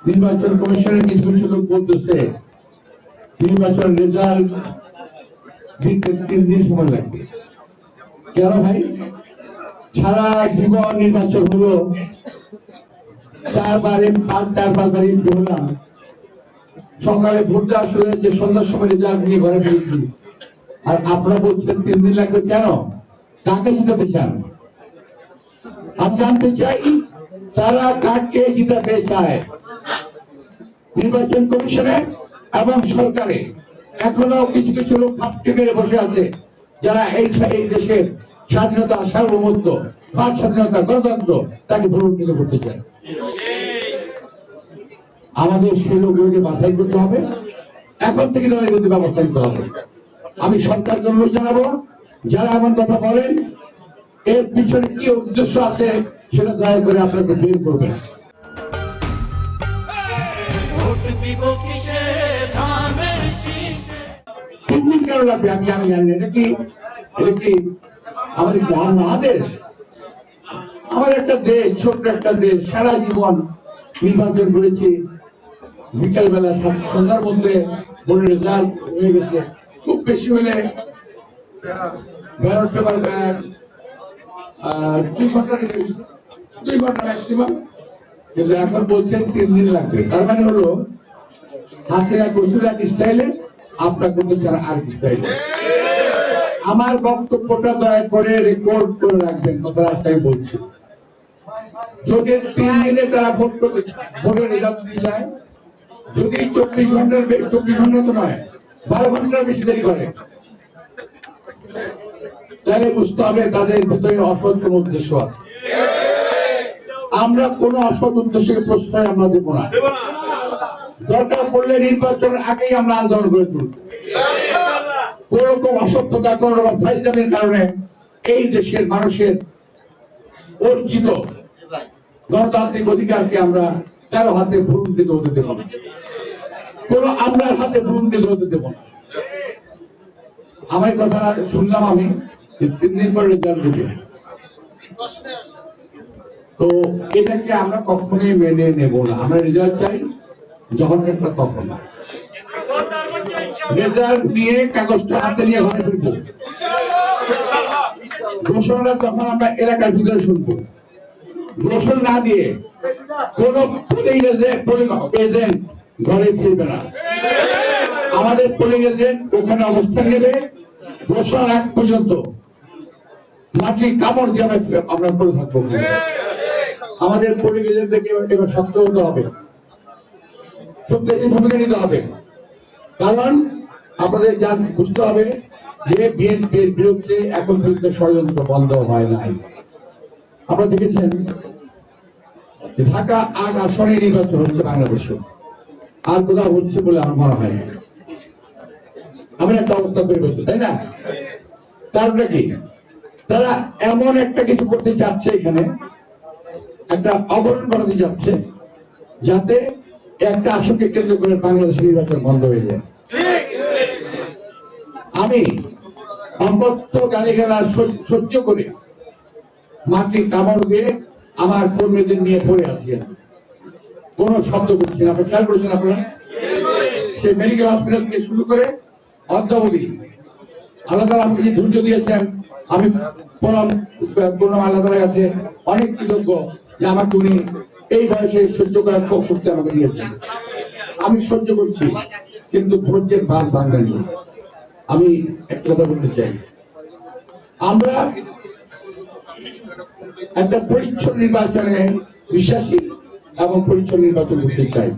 নির্বাচন কমিশনের কিছু কিছু লোক বলতেছে নির্বাচন রেজাল্ট দিতে 3 দিন সময় লাগবে। কেন ভাই? সারা জীবন নির্বাচন হলো, 4 5 এমপি হলাম, সকালে ভোট দেওয়া শুরু হয়েছে, সন্ধ্যার সময় রেজাল্ট নিয়ে ঘরে ফিরেছি। আর আপনারা বলছেন 3 দিন লাগবে কেন? কাকে জিতাতে চান? আমি জানতে চাই তারা কাকে জিতাতে চায়। নির্বাচন কমিশনে এবং সরকারে এখনো কিছু কিছু লোক ভাবতে পেরে বসে আছে, যারা এই দেশের স্বাধীনতা, সার্বভৌমত্ব, বাক স্বাধীনতা, গণতন্ত্র তাকে প্রলম্বিত করতে চায়। আমাদের সেই লোকগুলোকে বাছাই করতে হবে, এখন থেকে তাদের কিন্তু ব্যবস্থা নিতে হবে। আমি সরকারকে অনুরোধ জানাবো, যারা এমন কথা বলেন এর পিছনে কি উদ্দেশ্য আছে সেটা দয়া করে আপনাকে বের করবেন। কেন লাগবে আমি জানি এটা কি আমাদের মহাদেশ, আমাদের একটা দেশ, ছোট্ট একটা দেশ, সারা জীবন নির্বাচন করেছি, বিকাল বেলা সন্ধ্যার মধ্যে বোর্ডের রেজাল্ট হয়ে গেছে, খুব বেশি হলে 2 ঘন্টা ম্যাক্সিমাম। কিন্তু এখন বলছেন 3 দিন লাগবে। তার মানে হলো হাসিনা করছিল এক স্টাইলে, আপনার করতে চান আর স্টাইলে। আমার বক্তব্যটা দয়া করে রেকর্ড করে রাখবেন, কথা রাস্তায় বলছি। যদি 3 দিনে তারা ভোটের রেজাল্ট দিয়ে যায়, যদি 24 ঘন্টা তো নয়, 12 ঘন্টার বেশি দেরি করে, তাহলে বুঝতে হবে তাদের ভিতরে অসৎ কোন উদ্দেশ্য আছে। আমরা কোন অসৎ উদ্দেশ্যকে প্রশ্রয় আমরা দেব না। দরকার পড়লে নির্বাচনের আগেই আমরা আন্দোলন করে তুলব। কোন রকম অসত্যতা, কোন রকম ফাইজলামের কারণে এই দেশের মানুষের অর্জিত গণতান্ত্রিক অধিকারকে আমরা কারো হাতে ভুলুণ্ঠিত হতে দেব না, কোন আমলার হাতে ভুলুণ্ঠিত হতে দেব না। আমার কথা শুনলাম আমি 3 দিন পরে রেজাল্ট দেবে, তো এটাকে আমরা কখনোই মেনে নেব না। আমরা রেজাল্ট চাই যখন একটা তখন না, রেজাল্ট নিয়ে কাগজটা হাতে নিয়ে ঘরে ফিরবো, ঘোষণা তখন আমরা এলাকার ভিতরে শুনবো। ঘোষণা না দিয়ে কোন এজেন্ট ঘরে ফিরবে না। আমাদের পোলিং এজেন্ট ওখানে অবস্থান নেবে ঘোষণার আগ পর্যন্ত, মাটি কামড় দিয়ে আমরা করে থাকবো। আমাদের পোলিং এজেন্টদেরকে এবার শক্ত হতে হবে, সত্যি ভূমিকা নিতে হবে। কারণ আপনাদের বুঝতে হবে যে বিএনপির বিরুদ্ধে এখন পর্যন্ত ষড়যন্ত্র বন্ধ হয় নাই। আপনারা দেখেছেন ঢাকা 8 আসনে নির্বাচন হচ্ছে বাংলাদেশে, আর কোথাও হচ্ছে বলে আমার মনে হয় না। আমি একটা অবস্থা তৈরি করছি, তাই না? কারণটা কি? তারা এমন একটা কিছু করতে চাচ্ছে, এখানে একটা অবরোধ করাতে যাচ্ছে যাতে একটা আসনকে কেন্দ্র করে বাংলাদেশের নির্বাচন বন্ধ হয়ে যায়। আমি অকথ্য গালিগালাজ সহ্য করে মাটি কামড় দিয়ে আমার কর্মীদের নিয়ে পড়ে আসি, কোন শব্দ করছি না। আপনি খেয়াল করেছেন আপনারা? সেই মেডিকেল হসপিটাল থেকে শুরু করে অদ্যাবধি আল্লাহ তাআলা আমাকে যে ধৈর্য দিয়েছেন, আমি পূর্ণ আল্লাহ তাআলার কাছে অনেক কৃতজ্ঞ যে আমাকে উনি এই বয়সে সহ্য করার শক্তি আমাকে দিয়েছেন। আমি সহ্য করছি, কিন্তু ধৈর্যের বাঁধ ভাঙেনি। আমি একটা কথা বলতে চাই, আমরা একটা পরিচ্ছন্ন নির্বাচনে বিশ্বাসী এবং পরিচ্ছন্ন নির্বাচন করতে চাই।